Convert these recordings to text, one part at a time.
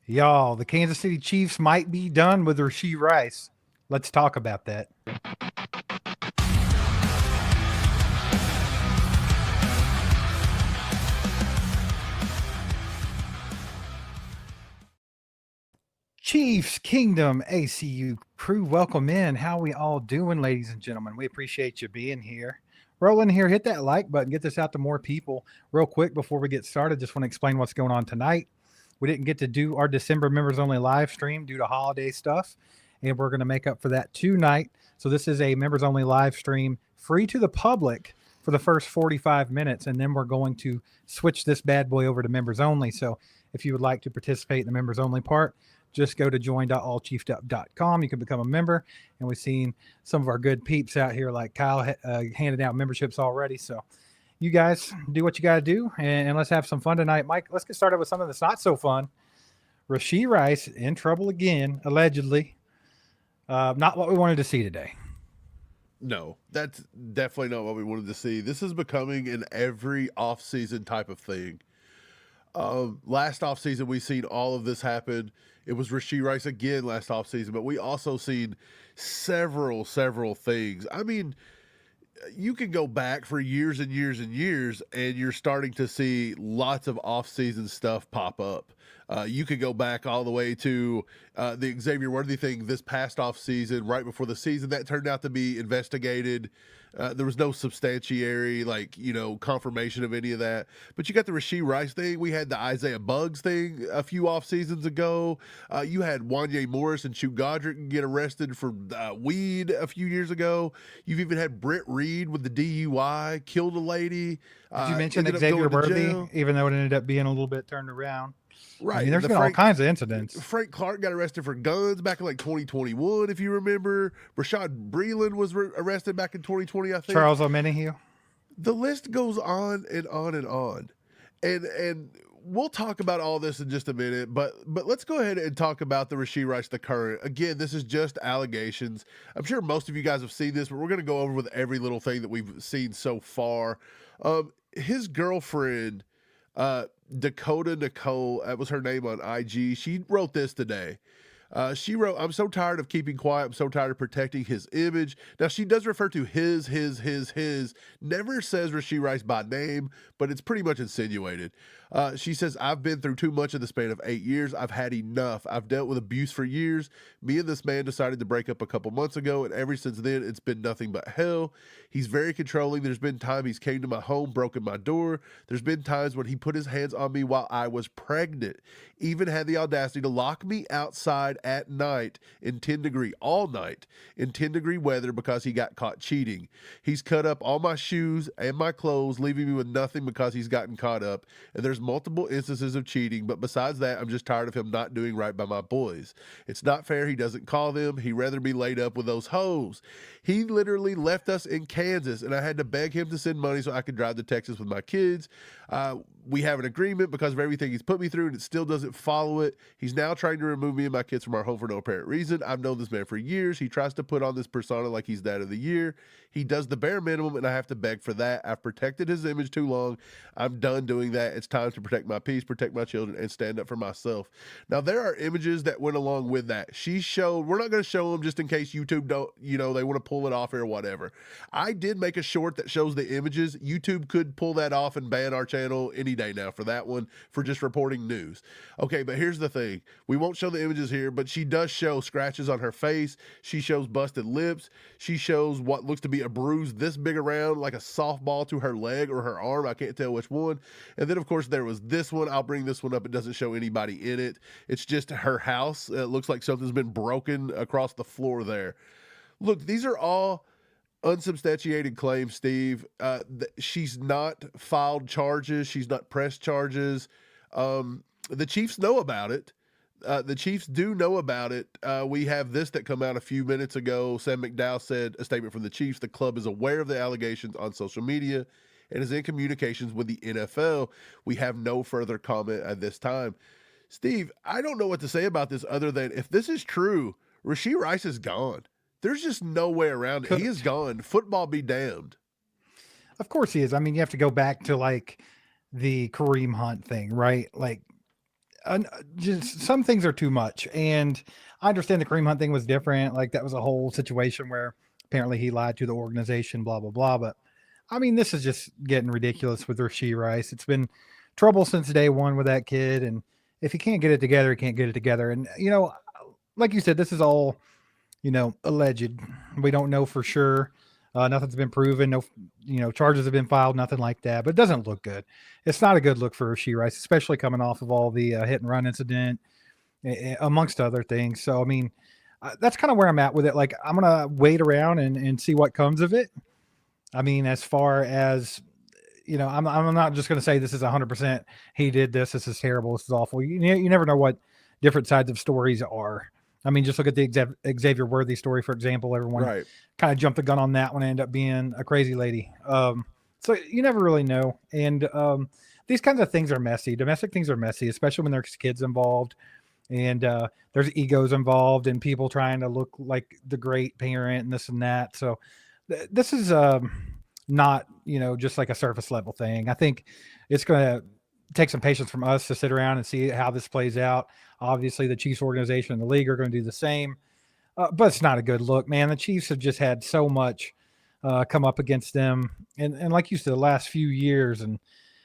Y'all, the Kansas City Chiefs might be done with Rashee Rice. Let's talk about that. Chiefs Kingdom ACU crew, welcome in. How we all doing, ladies and gentlemen? We appreciate you being here. Roll in here, hit that like button, get this out to more people. Real quick before we get started, just want to explain what's going on tonight. We didn't get to do our December members only live stream due to holiday stuff, and we're going to make up for that tonight. So this is a members only live stream, free to the public for the first 45 minutes, and then we're going to switch this bad boy over to members only. So if you would like to participate in the members only part, just go to join.allchiefdup.com. You can become a member, and we've seen some of our good peeps out here like Kyle handing out memberships already. So you guys do what you got to do, and let's have some fun tonight. Mike, let's get started with something that's not so fun. Rashee Rice in trouble again, allegedly. Not what we wanted to see today. No, that's definitely not what we wanted to see. This is becoming an every offseason type of thing. Last offseason, we seen all of this happen. It was Rashee Rice again last offseason, but we also seen several things. I mean, you can go back for years and years and years, and you're starting to see lots of off-season stuff pop up. You could go back all the way to the Xavier Worthy thing this past off-season, right before the season. That turned out to be investigated. There was no substantiary, confirmation of any of that. But you got the Rashee Rice thing. We had the Isaiah Buggs thing a few off seasons ago. You had Wanye Morris and Chu Godric get arrested for weed a few years ago. You've even had Britt Reed with the DUI, killed a lady. Did you mention Xavier Worthy, even though it ended up being a little bit turned around? Right. I mean, there's been all kinds of incidents. Frank Clark got arrested for guns back in 2021, if you remember. Rashad Breeland was arrested back in 2020, I think. Charles O'Menihue. The list goes on and on and on. And we'll talk about all this in just a minute, but let's go ahead and talk about the Rashee Rice, the current. Again, this is just allegations. I'm sure most of you guys have seen this, but we're going to go over with every little thing that we've seen so far. His girlfriend, Dacoda Nichole, that was her name on IG. She wrote this today. She wrote, "I'm so tired of keeping quiet. I'm so tired of protecting his image." Now, she does refer to his, never says Rashee Rice by name, but it's pretty much insinuated. She says, "I've been through too much in the span of 8 years. I've had enough. I've dealt with abuse for years. Me and this man decided to break up a couple months ago, and ever since then, it's been nothing but hell. He's very controlling. There's been times he's came to my home, broken my door. There's been times when he put his hands on me while I was pregnant. Even had the audacity to lock me outside at night in 10-degree, all night, in 10-degree weather because he got caught cheating. He's cut up all my shoes and my clothes, leaving me with nothing because he's gotten caught up. And there's multiple instances of cheating, but besides that, I'm just tired of him not doing right by my boys. It's not fair. He doesn't call them. He'd rather be laid up with those hoes. He literally left us in Kansas, and I had to beg him to send money so I could drive to Texas with my kids. We have an agreement because of everything he's put me through, and it still doesn't follow it. He's now trying to remove me and my kids from our home for no apparent reason. I've known this man for years. He tries to put on this persona like he's dad of the year. He does the bare minimum, and I have to beg for that. I've protected his image too long. I'm done doing that. It's time to protect my peace, protect my children, and stand up for myself." Now, there are images that went along with that. We're not going to show them just in case YouTube don't, they want to pull it off or whatever. I did make a short that shows the images. YouTube could pull that off and ban our channel any day now for that one, for just reporting news. Okay, but here's the thing. We won't show the images here, but she does show scratches on her face. She shows busted lips. She shows what looks to be a bruise this big around, like a softball to her leg or her arm. I can't tell which one. And then, of course, there was this one. I'll bring this one up. It doesn't show anybody in it. It's just her house. It looks like something's been broken across the floor there. Look, these are all unsubstantiated claims, Steve. She's not filed charges. She's not pressed charges. The Chiefs know about it. The Chiefs do know about it. We have this that come out a few minutes ago. Sam McDowell said, a statement from the Chiefs: "The club is aware of the allegations on social media and is in communications with the NFL. We have no further comment at this time." Steve, I don't know what to say about this other than, if this is true, Rashee Rice is gone. There's just no way around it. He is gone. Football be damned. Of course he is. I mean, you have to go back to the Kareem Hunt thing, right? just some things are too much. And I understand the Kareem Hunt thing was different. Like that was a whole situation where apparently he lied to the organization, blah, blah, blah. But I mean, this is just getting ridiculous with Rashee Rice. It's been trouble since day one with that kid. And if he can't get it together, he can't get it together. And, like you said, this is all, alleged. We don't know for sure. Nothing's been proven. No, charges have been filed. Nothing like that. But it doesn't look good. It's not a good look for Rashee Rice, especially coming off of all the hit and run incident, amongst other things. So I mean, that's kind of where I'm at with it. Like I'm gonna wait around and see what comes of it. I mean, as far as I'm not just gonna say this is 100%. He did this. This is terrible. This is awful. You never know what different sides of stories are. I mean, just look at the Xavier Worthy story, for example. Everyone Right. kind of jumped the gun on that one and ended up being a crazy lady. So you never really know. And these kinds of things are messy. Domestic things are messy, especially when there's kids involved and there's egos involved and people trying to look like the great parent and this and that. So this is not, just like a surface level thing. I think it's going to take some patience from us to sit around and see how this plays out. Obviously, the Chiefs organization and the league are going to do the same, but it's not a good look, man. The Chiefs have just had so much come up against them, and like you said, the last few years, and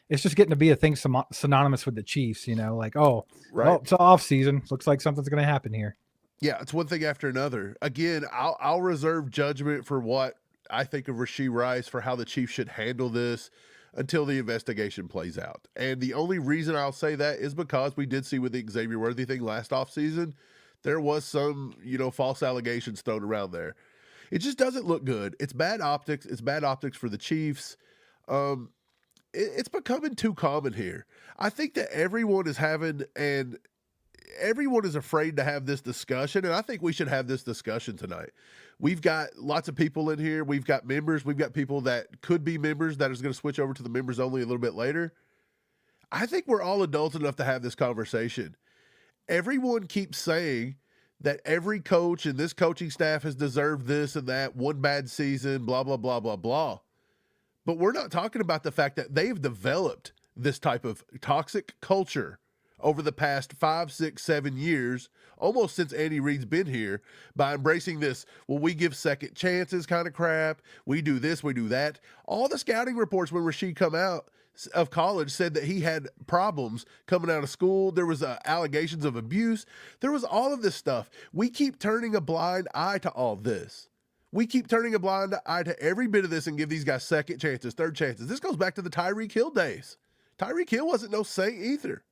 it's just getting to be a thing synonymous with the Chiefs. Like Right. well, it's off season. Looks like something's going to happen here. Yeah, it's one thing after another. Again, I'll reserve judgment for what I think of Rashee Rice for how the Chiefs should handle this until the investigation plays out. And the only reason I'll say that is because we did see with the Xavier Worthy thing last offseason, there was some, false allegations thrown around there. It just doesn't look good. It's bad optics. It's bad optics for the Chiefs. It's becoming too common here. I think that everyone is having and everyone is afraid to have this discussion, and I think we should have this discussion tonight. We've got lots of people in here. We've got members. We've got people that could be members that is going to switch over to the members only a little bit later. I think we're all adults enough to have this conversation. Everyone keeps saying that every coach and this coaching staff has deserved this and that, one bad season, blah, blah, blah, blah, blah. But we're not talking about the fact that they've developed this type of toxic culture over the past 5, 6, 7 years, almost since Andy Reid's been here, by embracing this, well, we give second chances kind of crap. We do this, we do that. All the scouting reports when Rashee come out of college said that he had problems coming out of school. There was allegations of abuse. There was all of this stuff. We keep turning a blind eye to all this. We keep turning a blind eye to every bit of this and give these guys second chances, third chances. This goes back to the Tyreek Hill days. Tyreek Hill wasn't no saint either.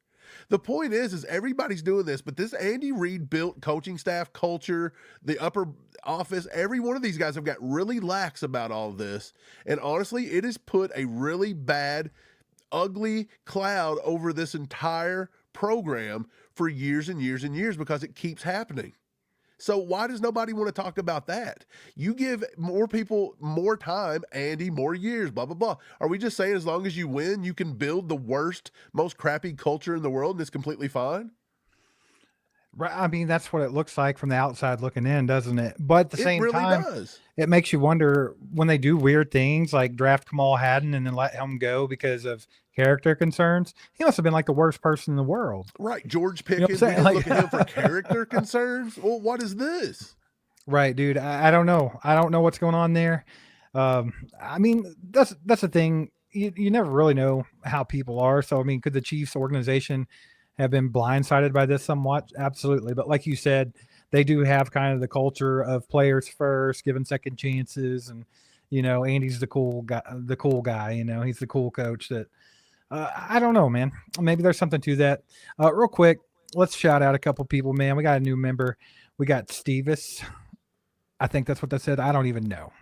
The point is everybody's doing this, but this Andy Reid built coaching staff culture, the upper office, every one of these guys have got really lax about all of this. And honestly, it has put a really bad, ugly cloud over this entire program for years and years and years because it keeps happening. So why does nobody want to talk about that? You give more people more time, Andy, more years, blah, blah, blah. Are we just saying as long as you win, you can build the worst, most crappy culture in the world and it's completely fine? Right. I mean, that's what it looks like from the outside looking in, doesn't it? But at the It same really time, does. it makes you wonder when they do weird things like draft Kamal Haddon and then let him go because of character concerns. He must have been like the worst person in the world. Right. George You know what I'm Pickens, we saying? didn't Like, look at him for character concerns. Well, what is this? right, dude. I don't know. I don't know what's going on there. I mean, that's the thing. You never really know how people are. So, I mean, could the Chiefs organization have been blindsided by this somewhat? Absolutely. But like you said, they do have kind of the culture of players first, giving second chances, and Andy's the cool guy. The cool guy. He's the cool coach. That I don't know, man. Maybe there's something to that. Real quick, let's shout out a couple people, man. We got a new member. We got Stevis. I think that's what that said. I don't even know,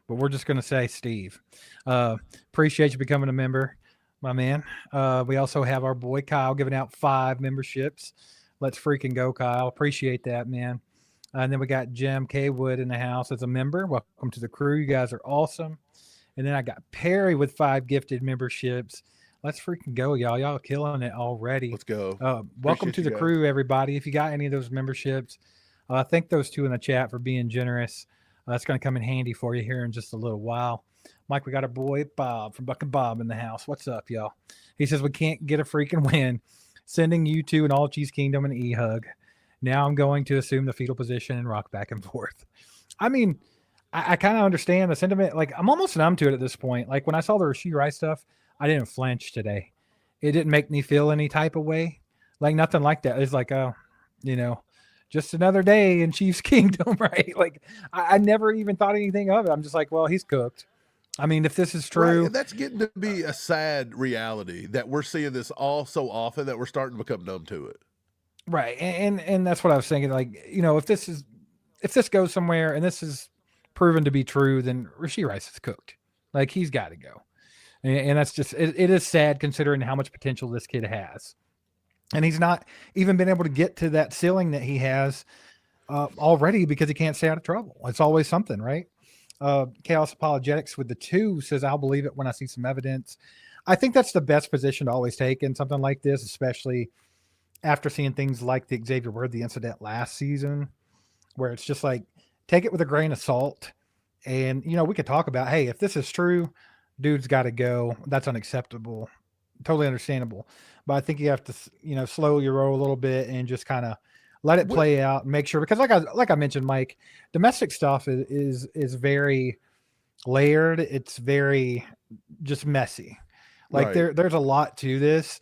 but we're just gonna say Steve. Appreciate you becoming a member, my man. We also have our boy Kyle giving out 5 memberships. Let's freaking go, Kyle. Appreciate that, man. And then we got Jim K. Wood in the house as a member. Welcome to the crew. You guys are awesome. And then I got Perry with 5 gifted memberships. Let's freaking go, y'all. Y'all are killing it already. Let's go. Welcome Appreciate to you the guys. crew, everybody. If you got any of those memberships, thank those 2 in the chat for being generous. That's going to come in handy for you here in just a little while. Mike, we got our boy Bob from Buck and Bob in the house. What's up, y'all? He says we can't get a freaking win sending you to an all Chiefs Kingdom an e-hug. Now I'm going to assume the fetal position and rock back and forth. I mean, I kind of understand the sentiment. Like, I'm almost numb to it at this point. Like, when I saw the Rashee Rice stuff, I didn't flinch today. It didn't make me feel any type of way. Like, nothing like that. It's like, oh, you know, just another day in Chiefs Kingdom, right? Like, I never even thought anything of it. I'm just like, well, he's cooked. I mean, if this is true, Right, and that's getting to be a sad reality that we're seeing this all so often that we're starting to become numb to it. right? And that's what I was thinking. Like, if this goes somewhere and this is proven to be true, then Rashee Rice is cooked. Like, he's got to go, and that's just it is sad considering how much potential this kid has, and he's not even been able to get to that ceiling that he has already because he can't stay out of trouble. It's always something, right? Chaos Apologetics with the 2 says, I'll believe it when I see some evidence. I think that's the best position to always take in something like this, especially after seeing things like the Xavier Worthy incident last season, where it's just like, take it with a grain of salt. And, we could talk about, hey, if this is true, dude's got to go. That's unacceptable. Totally understandable. But I think you have to, slow your roll a little bit and just kind of let it play out and make sure, because like I mentioned, Mike, domestic stuff is very layered. It's very just messy. Like, Right. there's a lot to this.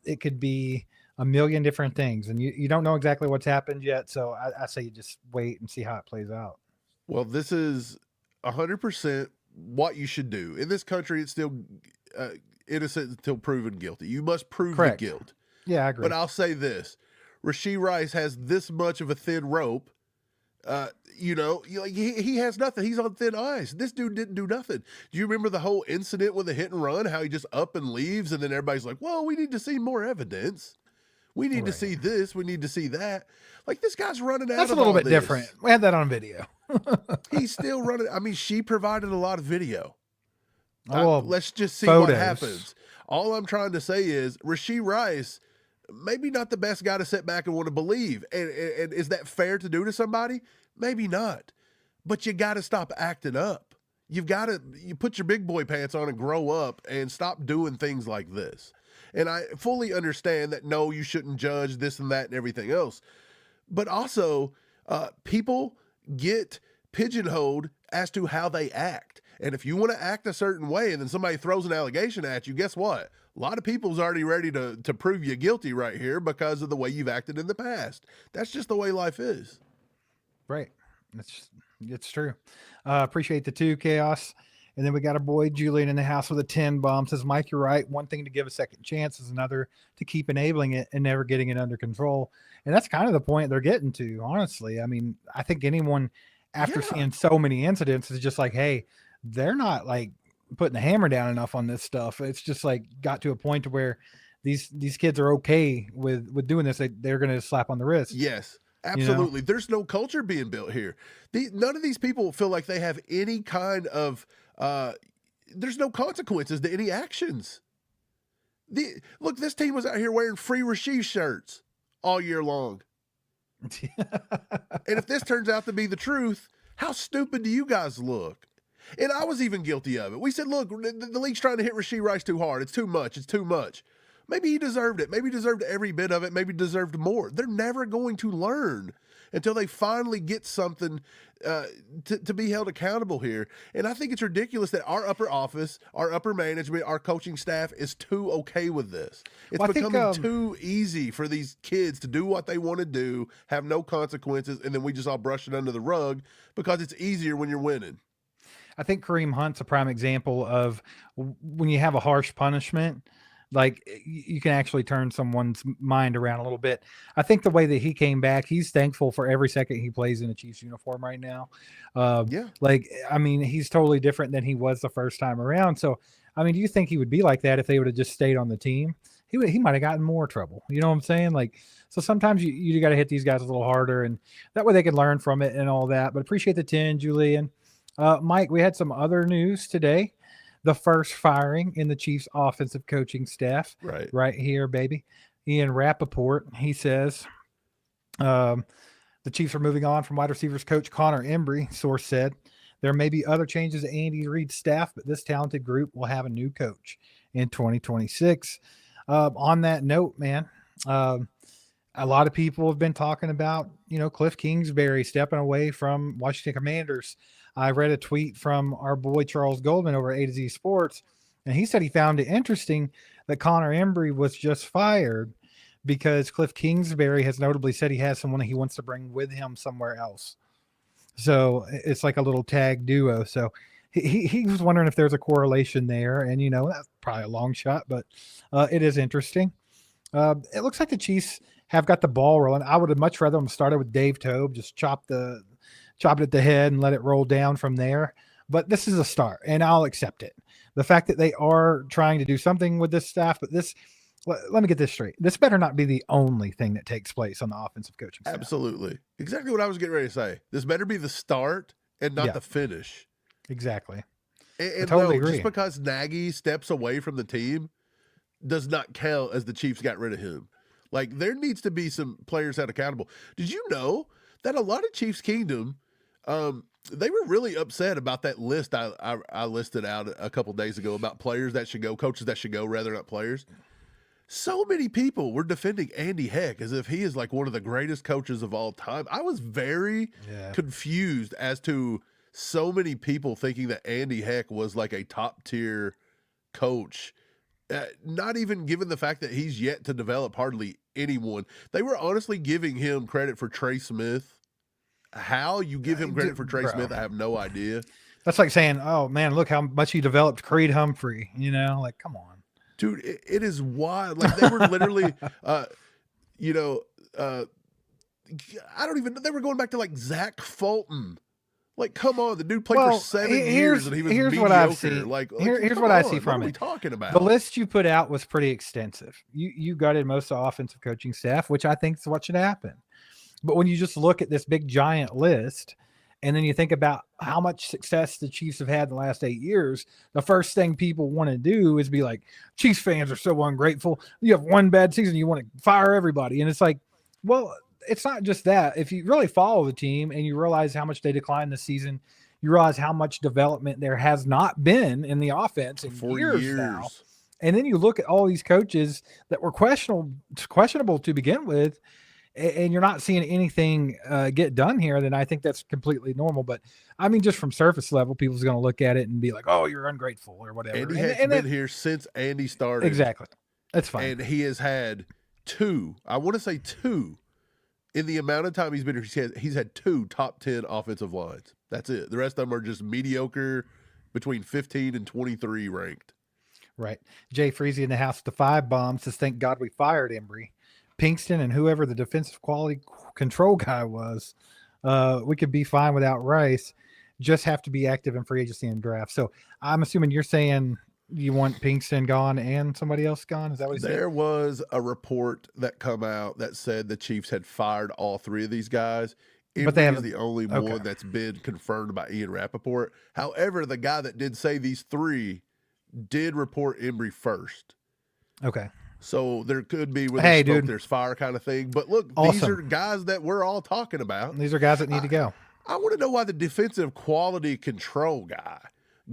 It could be a million different things, and you don't know exactly what's happened yet. So I say you just wait and see how it plays out. Well, this is 100% what you should do. In this country, it's still innocent until proven guilty. You must prove Correct. the guilt. Yeah, I agree. But I'll say this. Rashee Rice has this much of a thin rope. He has nothing. He's on thin ice. This dude didn't do nothing. Do you remember the whole incident with the hit and run? How he just up and leaves, and then everybody's like, "Well, we need to see more evidence. We need to see this. We need to see that." Like, this guy's running out. That's a little bit different. We had that on video. He's still running. I mean, she provided a lot of video. Oh, let's just see photos. what happens. All I'm trying to say is Rashee Rice, maybe not the best guy to sit back and want to believe. And is that fair to do to somebody? Maybe not. But you got to stop acting up. You put your big boy pants on and grow up and stop doing things like this. And I fully understand that, no, you shouldn't judge this and that and everything else. But also, people get pigeonholed as to how they act. And if you want to act a certain way and then somebody throws an allegation at you, guess what? A lot of people's already ready to prove you guilty right here because of the way you've acted in the past. That's just the way life is. Right. It's true. Appreciate the 2, Chaos. And then we got our boy Julian in the house with a 10 bomb. Says, Mike, you're right. One thing to give a second chance is another to keep enabling it and never getting it under control. And that's kind of the point they're getting to, honestly. I mean, I think anyone after seeing so many incidents is just like, hey, they're not like putting the hammer down enough on this stuff. It's just like got to a point to where these kids are okay with doing this. They're going to slap on the wrist. Yes. Absolutely. There's no culture being built here. None of these people feel like they have any kind of there's no consequences to any actions. Look, this team was out here wearing free Rashee shirts all year long. And if this turns out to be the truth, how stupid do you guys look? And I was even guilty of it. We said, look, the league's trying to hit Rashee Rice too hard. It's too much. It's too much. Maybe he deserved it. Maybe he deserved every bit of it. Maybe deserved more. They're never going to learn until they finally get something to be held accountable here. And I think it's ridiculous that our upper office, our upper management, our coaching staff is too okay with this. It's becoming too easy for these kids to do what they want to do, have no consequences, and then we just all brush it under the rug because it's easier when you're winning. I think Kareem Hunt's a prime example of when you have a harsh punishment, like you can actually turn someone's mind around a little bit. I think the way that he came back, he's thankful for every second he plays in a Chiefs uniform right now. Like, I mean, he's totally different than he was the first time around. So, I mean, do you think he would be like that if they would have just stayed on the team? He might have gotten more trouble. You know what I'm saying? Like, so sometimes you got to hit these guys a little harder, and that way they can learn from it and all that. But appreciate the 10, Julian. Mike, we had some other news today. The first firing in the Chiefs offensive coaching staff. Right here, baby. Ian Rappaport, he says the Chiefs are moving on from wide receivers coach Connor Embry. Source said there may be other changes to Andy Reid's staff, but this talented group will have a new coach in 2026. On that note, man, Um, a lot of people have been talking about, Cliff Kingsbury stepping away from Washington Commanders. I read a tweet from our boy Charles Goldman over at A to Z Sports, and he said he found it interesting that Connor Embry was just fired because Cliff Kingsbury has notably said he has someone he wants to bring with him somewhere else. So it's like a little tag duo. So he was wondering if there's a correlation there, and that's probably a long shot, but it is interesting. It looks like the Chiefs have got the ball rolling. I would have much rather them started with Dave Tobe, just chop it at the head and let it roll down from there. But this is a start, and I'll accept it. The fact that they are trying to do something with this staff, but let me get this straight. This better not be the only thing that takes place on the offensive coaching staff. Absolutely. Exactly what I was getting ready to say. This better be the start and not the finish. Exactly. And I totally agree. Just because Nagy steps away from the team does not count as the Chiefs got rid of him. Like, there needs to be some players held accountable. Did you know that a lot of Chiefs Kingdom, they were really upset about that list I listed out a couple days ago about players that should go, coaches that should go, rather not players. So many people were defending Andy Heck as if he is like one of the greatest coaches of all time. I was very confused as to so many people thinking that Andy Heck was like a top tier coach. Not even given the fact that he's yet to develop hardly anyone. They were honestly giving him credit for Trey Smith. How you give him credit for Trey Smith, I have no idea. That's like saying, oh man, look how much he developed Creed Humphrey. Like, come on. Dude, it is wild. Like, they were literally, I don't even know. They were going back to like Zach Fulton. Like, come on, the dude played for 7 years and he was mediocre. What I've seen. Like, here's what I see from it. What are we talking about? The list you put out was pretty extensive. You gutted most of the offensive coaching staff, which I think is what should happen. But when you just look at this big giant list, and then you think about how much success the Chiefs have had in the last 8 years, the first thing people want to do is be like, Chiefs fans are so ungrateful. You have one bad season, you want to fire everybody. And it's like, well, it's not just that. If you really follow the team and you realize how much they declined this season, you realize how much development there has not been in the offense in 4 years now. And then you look at all these coaches that were questionable to begin with, and you're not seeing anything get done here, then I think that's completely normal. But I mean, just from surface level, people's going to look at it and be like, "Oh, you're ungrateful" or whatever. Andy has been here since Andy started. Exactly, that's fine. And he has had two. I want to say two. In the amount of time he's been here, he's had 2 top 10 offensive lines. That's it. The rest of them are just mediocre, between 15 and 23 ranked. Right. Jay Freezy in the house with the 5 bombs says, "Thank God we fired Embry. Pinkston and whoever the defensive quality control guy was, we could be fine without Rice. Just have to be active in free agency and draft." So I'm assuming you're saying you want Pinkston gone and somebody else gone. Is that what he said? There was a report that come out that said the Chiefs had fired all 3 of these guys. But they is the only one that's been confirmed by Ian Rappaport. However, the guy that did say these 3 did report Embry first. Okay. So there could be with there's smoke, there's fire kind of thing. But look, these are guys that we're all talking about. These are guys that need to go. I want to know why the defensive quality control guy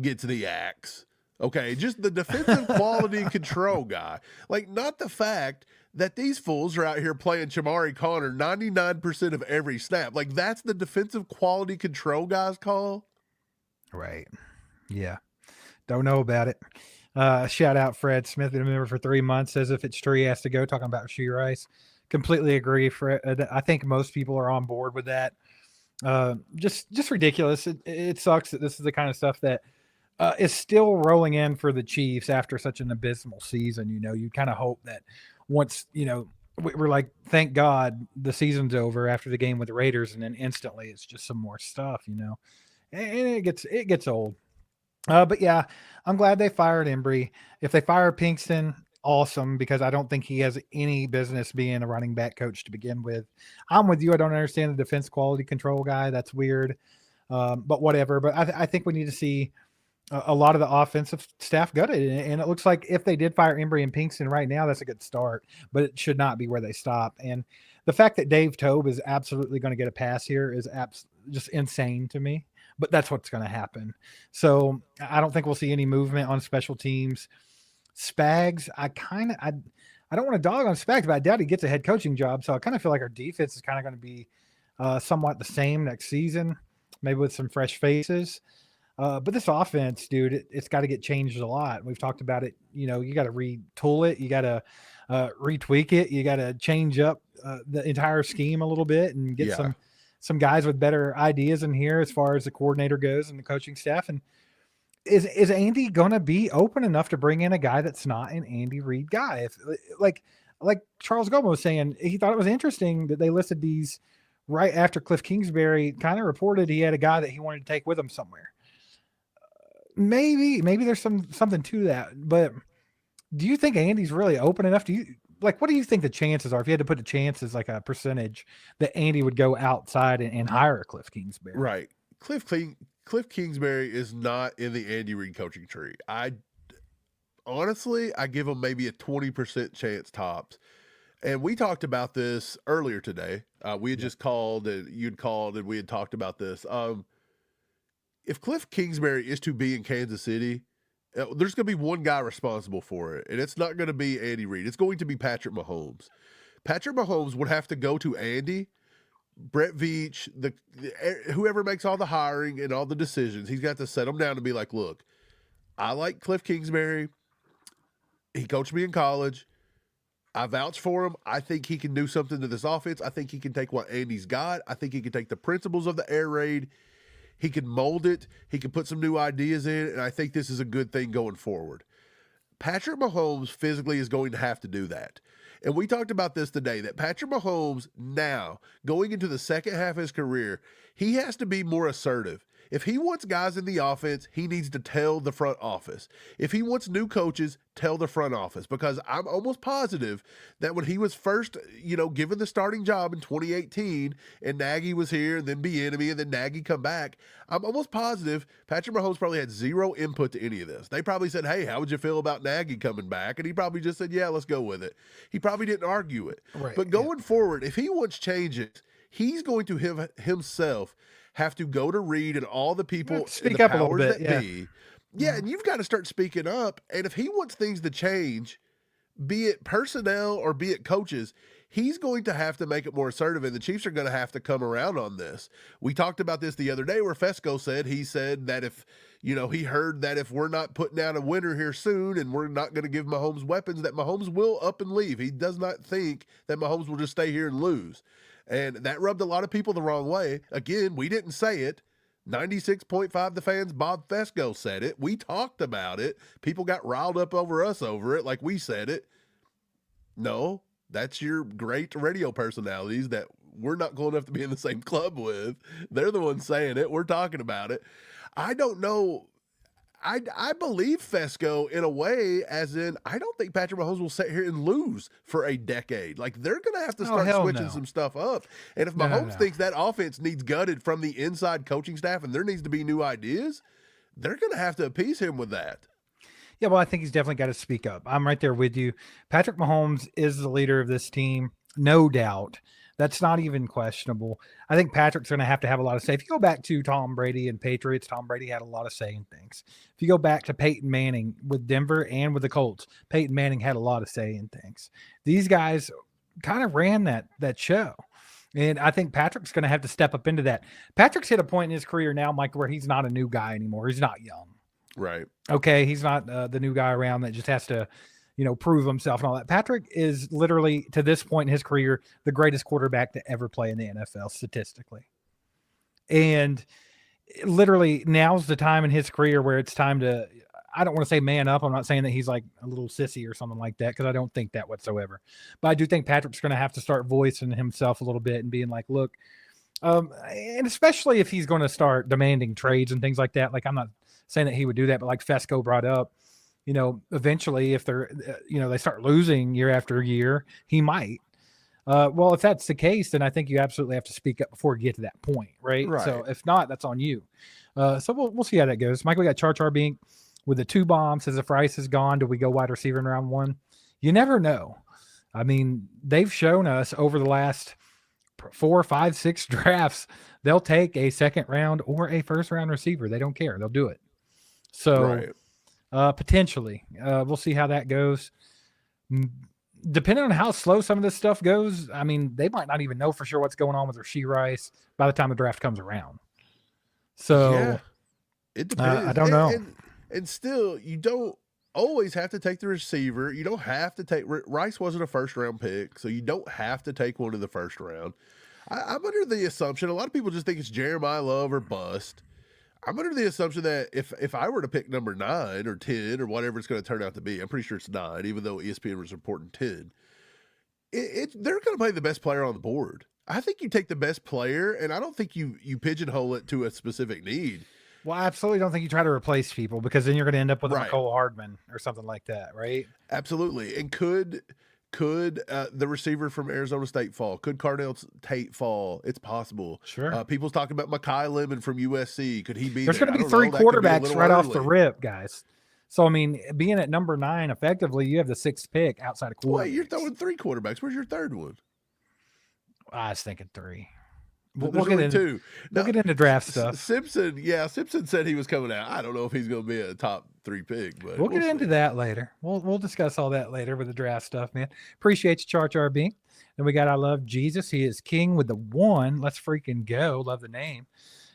gets the axe. Okay, just the defensive quality control guy. Like, not the fact that these fools are out here playing Chamari Connor 99% of every snap. Like, that's the defensive quality control guy's call? Right. Yeah. Don't know about it. Shout out Fred Smith, been a member for 3 months, says if it's true he has to go, talking about Rashee Rice. Completely agree, Fred. I think most people are on board with that. Just ridiculous. It sucks that this is the kind of stuff that is still rolling in for the Chiefs after such an abysmal season. You kind of hope that once, we're like, thank God the season's over after the game with the Raiders, and then instantly it's just some more stuff, and it gets old. But yeah, I'm glad they fired Embry. If they fire Pinkston, awesome, because I don't think he has any business being a running back coach to begin with. I'm with you. I don't understand the defense quality control guy. That's weird. But whatever. But I think we need to see a lot of the offensive staff gutted. And it looks like if they did fire Embry and Pinkston right now, that's a good start. But it should not be where they stop. And the fact that Dave Tobe is absolutely going to get a pass here is just insane to me. But that's what's going to happen. So I don't think we'll see any movement on special teams. Spags, I don't want to dog on Specs, but I doubt he gets a head coaching job. So I kind of feel like our defense is kind of going to be somewhat the same next season, maybe with some fresh faces. But this offense, dude, it's got to get changed a lot. We've talked about it. You know, you got to retool it. You got to retweak it. You got to change up the entire scheme a little bit and get some guys with better ideas in here as far as the coordinator goes and the coaching staff. And is Andy gonna be open enough to bring in a guy that's not an Andy Reid guy? If like Charles Goma was saying, he thought it was interesting that they listed these right after Cliff Kingsbury kind of reported he had a guy that he wanted to take with him somewhere. Maybe there's something to that, but do you think Andy's really open enough? What do you think the chances are, if you had to put the chances like a percentage, that Andy would go outside and hire a Cliff Kingsbury? Right. Cliff Kingsbury is not in the Andy Reid coaching tree. I give him maybe a 20% chance tops. And we talked about this earlier today. We had just called, and you'd called, and we had talked about this. If Cliff Kingsbury is to be in Kansas City, there's going to be one guy responsible for it, and it's not going to be Andy Reid. It's going to be Patrick Mahomes. Patrick Mahomes would have to go to Andy, Brett Veach, whoever makes all the hiring and all the decisions. He's got to set them down and be like, look, I like Cliff Kingsbury. He coached me in college. I vouch for him. I think he can do something to this offense. I think he can take what Andy's got. I think he can take the principles of the air raid. He can mold it. He can put some new ideas in, and I think this is a good thing going forward. Patrick Mahomes physically is going to have to do that. And we talked about this today, that Patrick Mahomes now, going into the second half of his career, he has to be more assertive. If he wants guys in the offense, he needs to tell the front office. If he wants new coaches, tell the front office. Because I'm almost positive that when he was first, given the starting job in 2018, and Nagy was here, and then Bieniemy, and then Nagy come back, I'm almost positive Patrick Mahomes probably had zero input to any of this. They probably said, hey, how would you feel about Nagy coming back? And he probably just said, yeah, let's go with it. He probably didn't argue it. Right, but going forward, if he wants changes, he's going to himself have to go to Reid and all the people, speak the up a little powers bit, that be. Yeah, and you've got to start speaking up. And if he wants things to change, be it personnel or be it coaches, he's going to have to make it more assertive, and the Chiefs are going to have to come around on this. We talked about this the other day where Fesco said that if, he heard that if we're not putting out a winner here soon and we're not going to give Mahomes weapons, that Mahomes will up and leave. He does not think that Mahomes will just stay here and lose. And that rubbed a lot of people the wrong way. Again, we didn't say it. 96.5 the fans, Bob Fesco said it. We talked about it. People got riled up over us over it like we said it. No, that's your great radio personalities that we're not cool enough to be in the same club with. They're the ones saying it. We're talking about it. I don't know. I believe Fesco in a way, as in, I don't think Patrick Mahomes will sit here and lose for a decade. Like, they're going to have to start switching some stuff up. And if Mahomes thinks that offense needs gutted from the inside coaching staff and there needs to be new ideas, they're going to have to appease him with that. Yeah, well, I think he's definitely got to speak up. I'm right there with you. Patrick Mahomes is the leader of this team, no doubt. That's not even questionable. I think Patrick's going to have a lot of say. If you go back to Tom Brady and Patriots, Tom Brady had a lot of say in things. If you go back to Peyton Manning with Denver and with the Colts, Peyton Manning had a lot of say in things. These guys kind of ran that show. And I think Patrick's going to have to step up into that. Patrick's hit a point in his career now, Mike, where he's not a new guy anymore. He's not young. Right. Okay, he's not the new guy around that just has to, prove himself and all that. Patrick is literally, to this point in his career, the greatest quarterback to ever play in the NFL statistically. And literally now's the time in his career where it's time to, I don't want to say man up. I'm not saying that he's like a little sissy or something like that, because I don't think that whatsoever. But I do think Patrick's going to have to start voicing himself a little bit and being like, look, and especially if he's going to start demanding trades and things like that. Like, I'm not saying that he would do that, but like Fesco brought up, eventually if they're, they start losing year after year, he might. Well, if that's the case, then I think you absolutely have to speak up before you get to that point, right? So if not, that's on you. So we'll see how that goes. Mike, we got Char Bink with the 2 bombs. Says if Rice is gone, do we go wide receiver in round 1? You never know. I mean, they've shown us over the last 4, 5, 6 drafts, they'll take a second round or a first round receiver. They don't care. They'll do it. So potentially, we'll see how that goes. depending on how slow some of this stuff goes, I mean, they might not even know for sure what's going on with Rashee Rice by the time the draft comes around. Yeah, So it I depends. don't know. And still, you don't always have to take the receiver. You don't have to take Rice wasn't a first round pick, so you don't have to take one in the first round. I'm under the assumption a lot of people just think it's Jeremiah Love or bust. I'm under the assumption that if I were to pick number 9 or 10 or whatever it's going to turn out to be, I'm pretty sure it's 9, even though ESPN was reporting 10. They're going to play the best player on the board. I think you take the best player, and I don't think you pigeonhole it to a specific need. Well, I absolutely don't think you try to replace people because then you're going to end up with a Right. McCole Hardman or something like that, right? Absolutely. And could the receiver from Arizona State fall? Could Cardell Tate fall? It's possible. Sure. People's talking about Mekhi Lemon from USC. Could he be There's there? going to I be don't 3 know. That could be a quarterbacks little right off the early. rip, guys. So, I mean, being at number 9, effectively, you have the 6th pick outside of quarterbacks. Wait, you're throwing 3 quarterbacks. Where's your third one? I was thinking 3. There's We'll only get 2. We'll get into draft stuff. Simpson said he was coming out. I don't know if he's going to be a top 3 pick, but We'll get into that later. We'll discuss all that later with the draft stuff, man. Appreciate you, Charge RB. Then we got I Love Jesus. He is king with the 1. Let's freaking go. Love the name.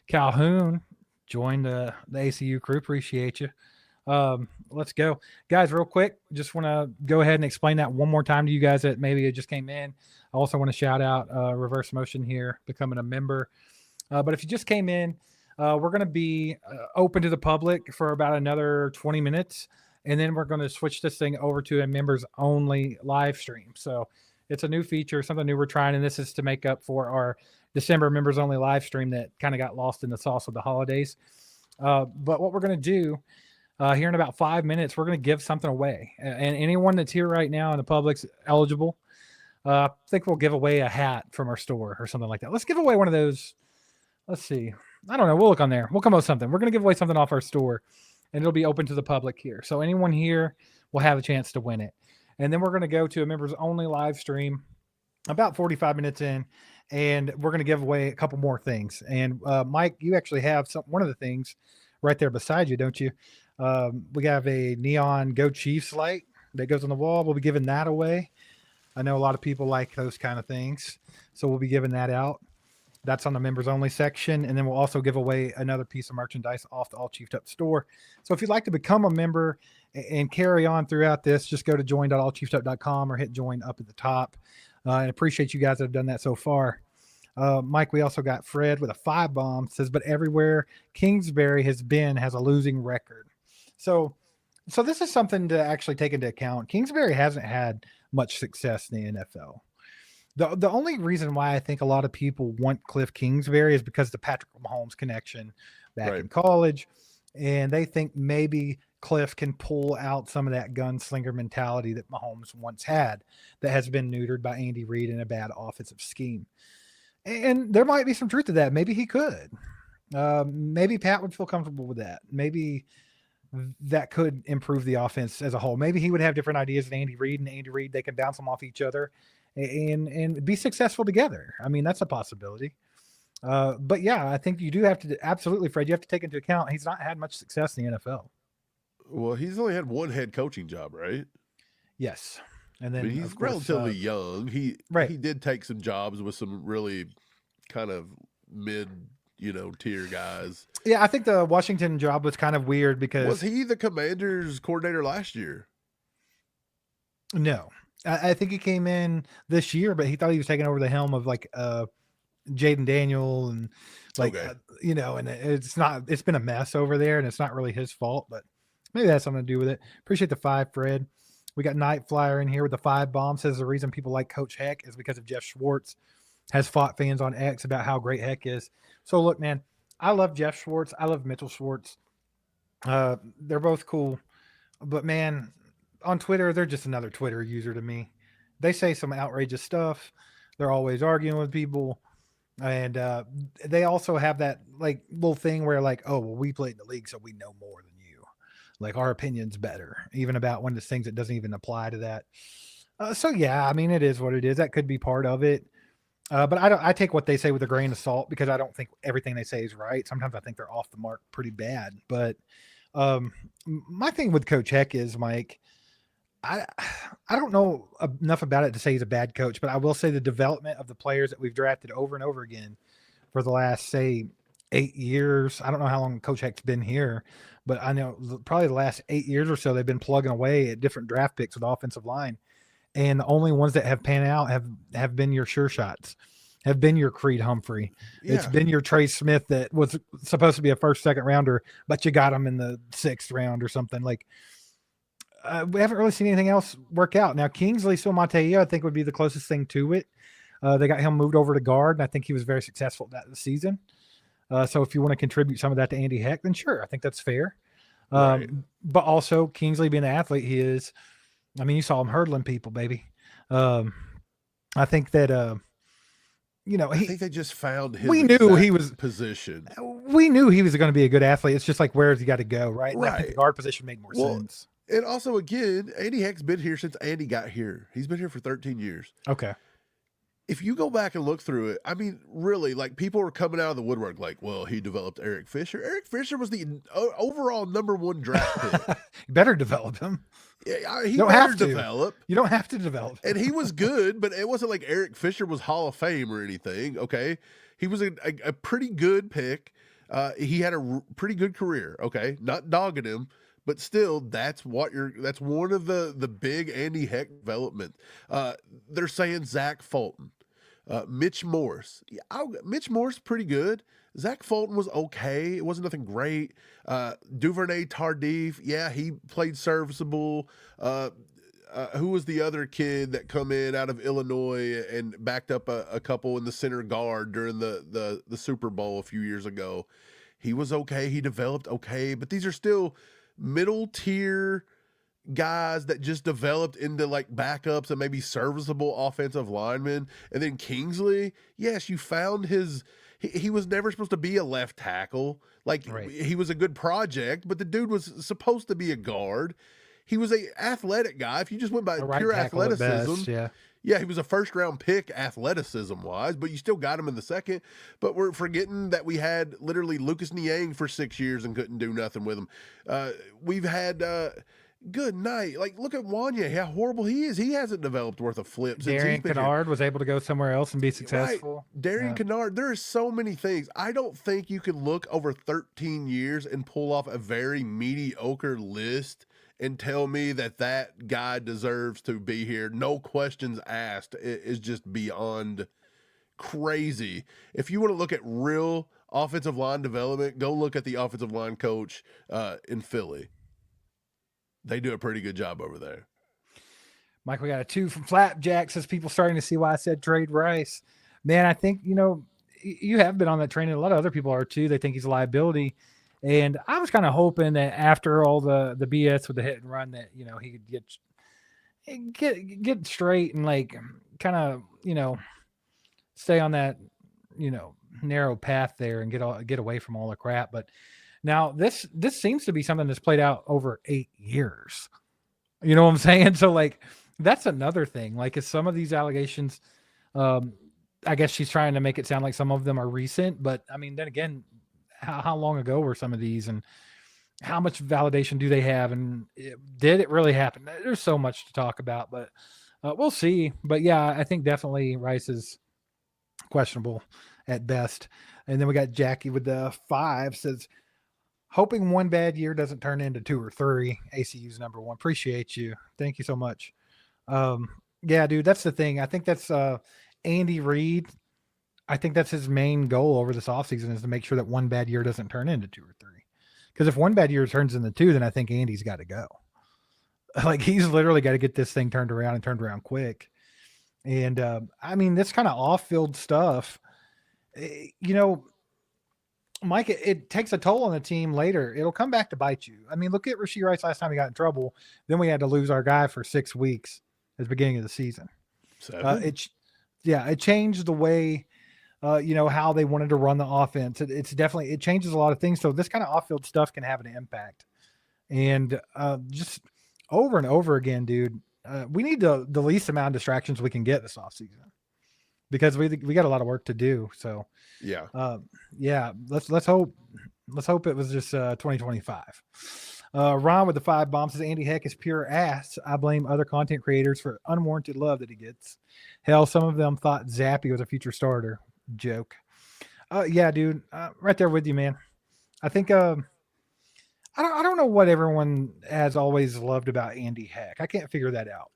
Calhoun joined the ACU crew. Appreciate you. Let's go, guys. Real quick, just want to go ahead and explain that one more time to you guys that maybe just came in. I also want to shout out Reverse Motion here, becoming a member. But if you just came in, we're going to be open to the public for about another 20 minutes. And then we're going to switch this thing over to a members only live stream. So it's a new feature, something new we're trying. And this is to make up for our December members only live stream that kind of got lost in the sauce of the holidays. But what we're going to do here in about 5 minutes, we're going to give something away. And anyone that's here right now in the public's eligible. I think we'll give away a hat from our store or something like that. Let's give away one of those. Let's see. I don't know. We'll look on there. We'll come up with something. We're going to give away something off our store, and it'll be open to the public here. So anyone here will have a chance to win it. And then we're going to go to a members only live stream about 45 minutes in, and we're going to give away a couple more things. And Mike, you actually have one of the things right there beside you, don't you? We have a neon Go Chiefs light that goes on the wall. We'll be giving that away. I know a lot of people like those kind of things, so we'll be giving that out. That's on the members only section. And then we'll also give away another piece of merchandise off the All Chiefed Up store. So if you'd like to become a member and carry on throughout this, just go to join.allchiefdup.com or hit join up at the top. And appreciate you guys that have done that so far. Mike, we also got Fred with a 5 bomb, says, but everywhere Kingsbury has been has a losing record. So this is something to actually take into account. Kingsbury hasn't had much success in the NFL. The only reason why I think a lot of people want Cliff Kingsbury is because of the Patrick Mahomes connection back in college. And they think maybe Cliff can pull out some of that gunslinger mentality that Mahomes once had that has been neutered by Andy Reid in a bad offensive scheme. And there might be some truth to that. Maybe he could. Maybe Pat would feel comfortable with that. Maybe that could improve the offense as a whole. Maybe he would have different ideas than Andy Reid, and Andy Reid, they can bounce them off each other and be successful together. I mean, that's a possibility. But yeah, I think you do have to absolutely, Fred, you have to take into account he's not had much success in the NFL. Well, he's only had one head coaching job, right? Yes. And then he's relatively young. He did take some jobs with some really kind of mid, tier guys. Yeah, I think the Washington job was kind of weird because was he the Commanders coordinator last year? No, I think he came in this year, but he thought he was taking over the helm of like Jaden Daniel and and it's been a mess over there, and it's not really his fault, but maybe that has something to do with it. Appreciate the 5, Fred. We got Night Flyer in here with the 5 bomb. Says the reason people like Coach Heck is because of Jeff Schwartz. Has fought fans on X about how great Heck is. So look, man, I love Jeff Schwartz. I love Mitchell Schwartz. They're both cool, but man, on Twitter, they're just another Twitter user to me. They say some outrageous stuff. They're always arguing with people. And they also have that like little thing where like, oh, well, we played in the league, so we know more than you. Like our opinion's better, even about one of the things that doesn't even apply to that. So yeah, I mean, it is what it is. That could be part of it. But I take what they say with a grain of salt because I don't think everything they say is right. Sometimes I think they're off the mark pretty bad. But my thing with Coach Heck is, Mike, I I don't know enough about it to say he's a bad coach, but I will say the development of the players that we've drafted over and over again for the last, say, 8 years. I don't know how long Coach Heck's been here, but I know probably the last 8 years or so they've been plugging away at different draft picks with the offensive line, and the only ones that have panned out have been your sure shots, have been your Creed Humphrey. It's Yeah. been your Trey Smith that was supposed to be a first, second rounder, but you got him in the sixth round or something. Like we haven't really seen anything else work out. Now Kingsley Suamataia, I think, would be the closest thing to it. They got him moved over to guard, and I think he was very successful at that this season. So if you want to contribute some of that to Andy Heck, then sure, I think that's fair. Right. But also Kingsley being the athlete he is, I mean, you saw him hurdling people, baby. I think that I think they just found his we knew he was position. We knew he was going to be a good athlete. It's just like, where's he got to go, right? And I think the Right. guard position made more sense. And also, again, Andy Heck's been here since Andy got here. He's been here for 13 years. Okay. If you go back and look through it, I mean, really, like, people were coming out of the woodwork like, well, he developed Eric Fisher. Eric Fisher was the overall #1 draft pick. You better develop him. Yeah, he You don't better have to develop. You don't have to develop him. And he was good, but it wasn't like Eric Fisher was Hall of Fame or anything, okay? He was a pretty good pick. He had a pretty good career, okay? Not dogging him, but still, that's one of the big Andy Heck development. They're saying Zach Fulton. Mitch Morse. Yeah, Mitch Morse pretty good. Zach Fulton was okay. It wasn't nothing great. Duvernay Tardif. Yeah, he played serviceable. Who was the other kid that come in out of Illinois and backed up a couple in the center guard during the Super Bowl a few years ago? He was okay. He developed okay, but these are still middle tier guys that just developed into like backups and maybe serviceable offensive linemen. And then Kingsley, yes, you found he was never supposed to be a left tackle. Like Right. he was a good project, but the dude was supposed to be a guard. He was a athletic guy. If you just went by A right pure tackle at athleticism, best, yeah. yeah, he was a first round pick athleticism wise, but you still got him in the second. But we're forgetting that we had literally Lucas Niang for 6 years and couldn't do nothing with him. We've had good night. Like, look at Wanya, how horrible he is. He hasn't developed worth a flip since he's Darian been here. Kennard was able to go somewhere else and be Right. successful. Darian Yeah. Kennard, there are so many things. I don't think you can look over 13 years and pull off a very mediocre list and tell me that guy deserves to be here. No questions asked. It is just beyond crazy. If you want to look at real offensive line development, go look at the offensive line coach in Philly. They do a pretty good job over there. Mike, we got a 2 from Flapjack. Says people starting to see why I said trade Rice. Man, I think, you have been on that train, and a lot of other people are too. They think he's a liability. And I was kind of hoping that after all the BS with the hit and run that, he could get straight and like kind of, stay on that, narrow path there and get away from all the crap. But now this seems to be something that's played out over 8 years. You know what I'm saying? So like, that's another thing. Like, is some of these allegations, I guess she's trying to make it sound like some of them are recent, but I mean, then again, how long ago were some of these, and how much validation do they have? And did it really happen? There's so much to talk about, but we'll see. But yeah, I think definitely Rice is questionable at best. And then we got Jackie with the 5 says, hoping one bad year doesn't turn into 2 or 3. ACU's #1. Appreciate you. Thank you so much. Yeah, dude, that's the thing. I think that's Andy Reid. I think that's his main goal over this offseason is to make sure that one bad year doesn't turn into 2 or 3. Because if one bad year turns into 2, then I think Andy's got to go. Like, he's literally got to get this thing turned around and turned around quick. And I mean, this kind of off-field stuff, Mike, it takes a toll on the team later. It'll come back to bite you. I mean, look at Rashee Rice last time he got in trouble. Then we had to lose our guy for 6 weeks at the beginning of the season. It changed the way, how they wanted to run the offense. It changes a lot of things. So this kind of off-field stuff can have an impact. And just over and over again, dude, we need the least amount of distractions we can get this offseason because we got a lot of work to do. So yeah, let's hope it was just 2025. Ron with the 5 bombs says Andy Heck is pure ass. I blame other content creators for unwarranted love that he gets. Hell, some of them thought Zappy was a future starter. Joke. Yeah, dude. Right there with you, man. I think I don't know what everyone has always loved about Andy Heck. I can't figure that out.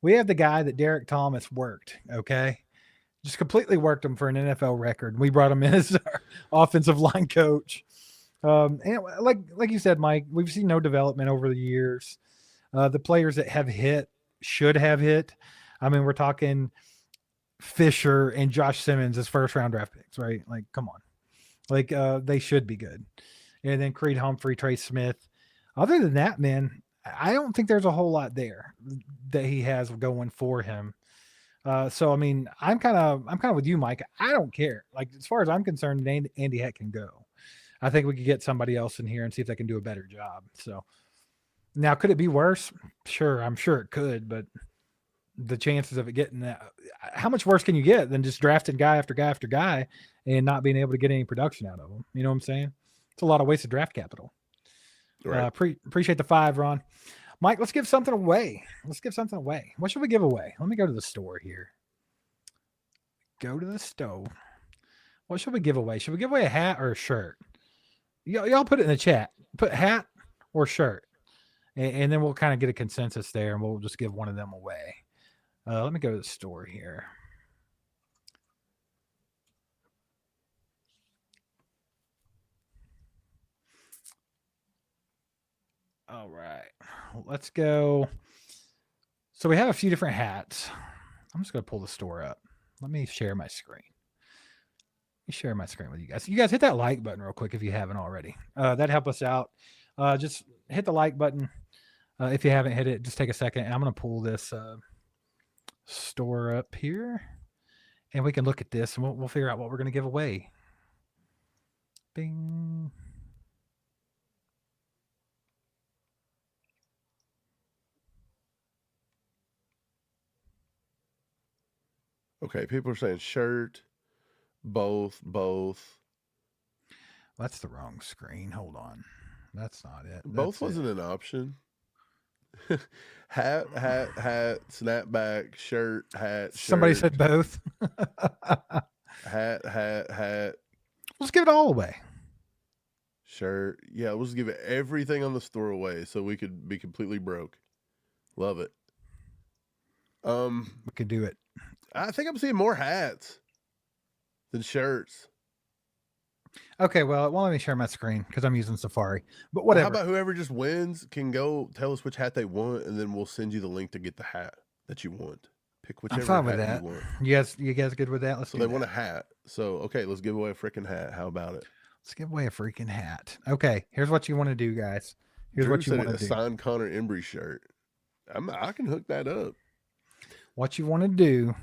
We have the guy that Derek Thomas worked, okay? Just completely worked him for an NFL record. We brought him in as our offensive line coach. And like you said, Mike, we've seen no development over the years. The players that have hit should have hit. I mean, we're talking Fisher and Josh Simmons as first round draft picks, right? Like, come on. Like, they should be good. And then Creed Humphrey, Trey Smith. Other than that, man, I don't think there's a whole lot there that he has going for him. So I mean, I'm kind of with you, Mike. I don't care. Like, as far as I'm concerned, Andy Heck can go. I think we could get somebody else in here and see if they can do a better job. So now, could it be worse? Sure, I'm sure it could, but the chances of it getting that, how much worse can you get than just drafting guy after guy after guy and not being able to get any production out of them? You know what I'm saying? It's a lot of wasted draft capital. Right. Appreciate the 5, Ron. Mike, let's give something away. What should we give away? Let me go to the store here. Go to the stove. What should we give away? Should we give away a hat or a shirt? Y'all put it in the chat. Put hat or shirt. And then we'll kind of get a consensus there, and we'll just give one of them away. Let me go to the store here. All right. Let's go. So we have a few different hats. I'm just going to pull the store up. Let me share my screen. Share my screen with you guys. You guys hit that like button real quick if you haven't already. That'd help us out. Just hit the like button. If you haven't hit it, just take a second. I'm going to pull this store up here, and we can look at this, and we'll figure out what we're going to give away. Bing. Okay, people are saying shirt, both. Well, that's the wrong screen. Hold on. That's not it. Both wasn't an option. hat, snapback, shirt, hat. Somebody said both. hat. Let's give it all away. Shirt. Yeah, we'll just give everything on the store away so we could be completely broke. Love it. We could do it. I think I'm seeing more hats than shirts. Okay, well, let me share my screen because I'm using Safari. But whatever. How about whoever just wins can go tell us which hat they want, and then we'll send you the link to get the hat that you want. Pick whichever hat you want. You guys good with that? So they want a hat. So okay, let's give away a freaking hat. How about it? Let's give away a freaking hat. Okay, here's what you want to do, guys. Here's what you want to do. A signed Connor Embry shirt. I can hook that up. What you want to do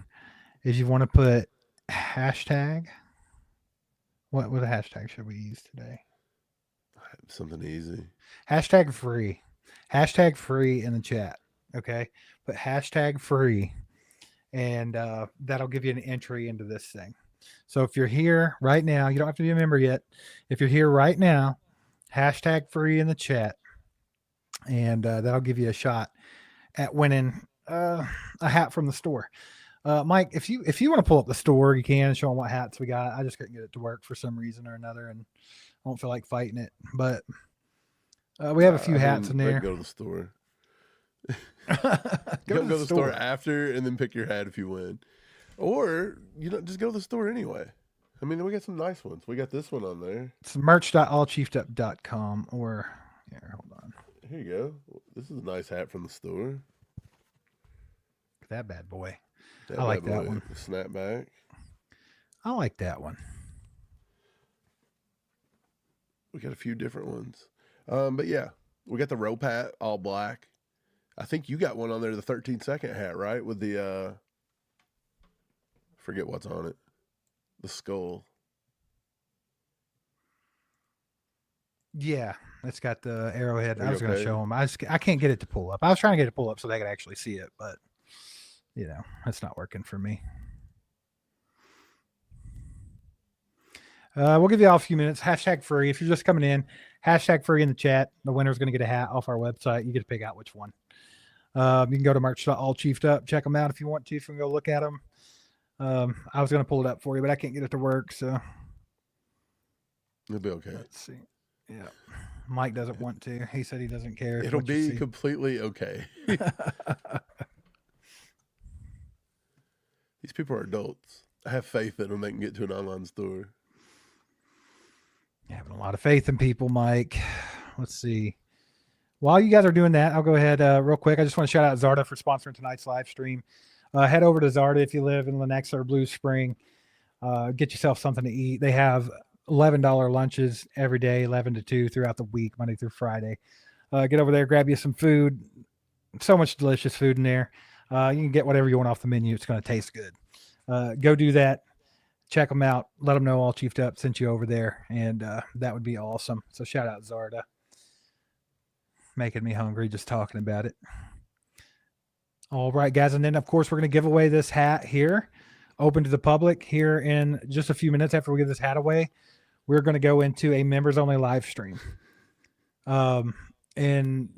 is you want to put hashtag. What hashtag should we use today? Something easy. Hashtag free. Hashtag free in the chat. Okay. Put hashtag free. And that'll give you an entry into this thing. So if you're here right now, you don't have to be a member yet. If you're here right now, hashtag free in the chat. And that'll give you a shot at winning a hat from the store. Mike, if you want to pull up the store, you can show them what hats we got. I just couldn't get it to work for some reason or another, and I don't feel like fighting it. But we have a few hats in there. Go to the store. go to the store after, and then pick your hat if you win, or just go to the store anyway. I mean, we got some nice ones. We got this one on there. It's merch.allchiefdup.com, or here, hold on. Here you go. This is a nice hat from the store. That bad boy. I like that one. Snapback. I like that one. We got a few different ones. But yeah, we got the rope hat, all black. I think you got one on there, the 13-second hat, right? With the, forget what's on it. The skull. Yeah, it's got the arrowhead. I was going to show them. I can't get it to pull up. I was trying to get it to pull up so they could actually see it, but it's not working for me. We'll give you all a few minutes. Hashtag free. If you're just coming in, Hashtag free in the chat. The winner's going to get a hat off our website. You get to pick out which one. You can go to merch.allchiefdup. Check them out if you want to. If you can go look at them. I was going to pull it up for you, but I can't get it to work. So it'll be okay. Let's see. Yeah. Mike doesn't want to. He said he doesn't care. It'll be completely okay. These people are adults. I have faith in them. They can get to an online store. You're having a lot of faith in people, Mike. Let's see. While you guys are doing that, I'll go ahead real quick. I just want to shout out Zarda for sponsoring tonight's live stream. Head over to Zarda if you live in Lenexa or Blue Spring. Get yourself something to eat. They have $11 lunches every day, 11 to 2 throughout the week, Monday through Friday. Get over there, grab you some food. So much delicious food in there. You can get whatever you want off the menu. It's going to taste good. Go do that. Check them out. Let them know All Chiefed Up sent you over there, and that would be awesome. So shout out Zarda. Making me hungry just talking about it. All right, guys. And then, of course, we're going to give away this hat here, open to the public here in just a few minutes after we give this hat away. We're going to go into a members-only live stream. And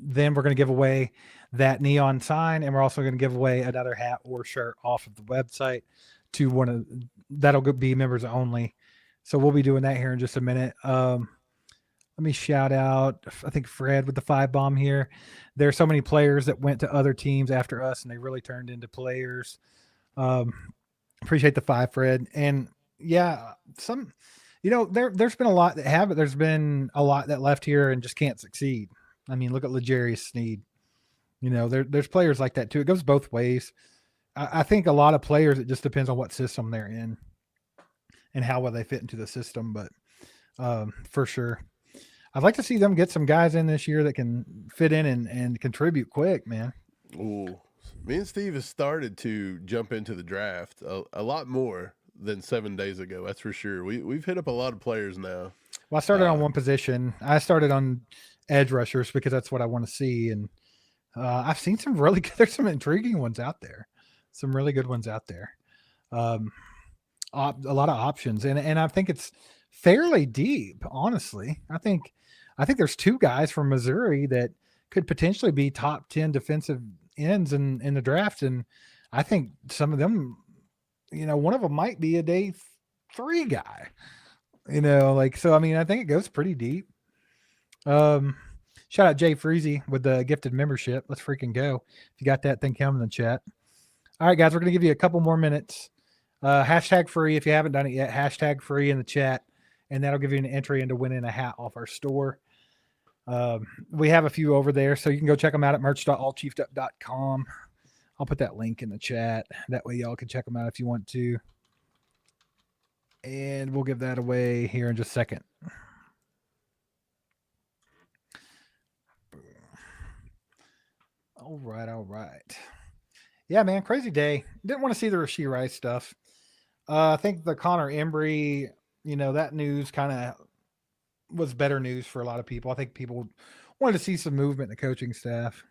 then we're going to give away that neon sign, and we're also going to give away another hat or shirt off of the website to one of that'll be members only. So we'll be doing that here in just a minute. Let me shout out, I think Fred with the 5 bomb here. There are so many players that went to other teams after us, and they really turned into players. Appreciate the 5, Fred. And yeah, there's been a lot that have, but there's been a lot that left here and just can't succeed. I mean, look at L'Jarius Sneed. There's players like that too. It goes both ways. I think a lot of players, it just depends on what system they're in and how well they fit into the system. But for sure, I'd like to see them get some guys in this year that can fit in and contribute quick, man. Ooh, me and Steve has started to jump into the draft a lot more than 7 days ago. That's for sure. We've hit up a lot of players now. Well, I started on one position. I started on edge rushers because that's what I want to see. And I've seen some really good, there's some intriguing ones out there. Some really good ones out there. A lot of options. And I think it's fairly deep, honestly. I think there's 2 guys from Missouri that could potentially be top 10 defensive ends in the draft. And I think some of them, one of them might be a day 3 guy, so, I mean, I think it goes pretty deep. Shout out Jay Freezy with the gifted membership. Let's freaking go. If you got that thing coming in the chat. All right, guys, we're going to give you a couple more minutes. Hashtag free. If you haven't done it yet, hashtag free in the chat. And that'll give you an entry into winning a hat off our store. We have a few over there, so you can go check them out at merch.allchiefdup.com. I'll put that link in the chat. That way y'all can check them out if you want to. And we'll give that away here in just a second. All right. Yeah, man, crazy day. Didn't want to see the Rashee Rice stuff. I think the Connor Embry, that news kind of was better news for a lot of people. I think people wanted to see some movement in the coaching staff.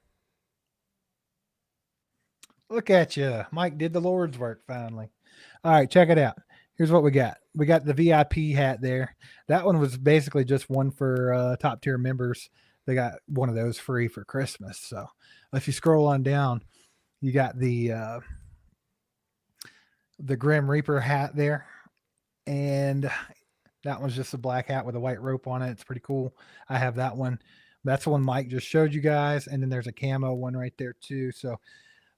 Look at you. Mike did the Lord's work finally. All right, check it out. Here's what we got. We got the VIP hat there. That one was basically just one for top tier members. They got one of those free for Christmas. So if you scroll on down, you got the Grim Reaper hat there. And that one's just a black hat with a white rope on it. It's pretty cool. I have that one. That's the one Mike just showed you guys. And then there's a camo one right there too. So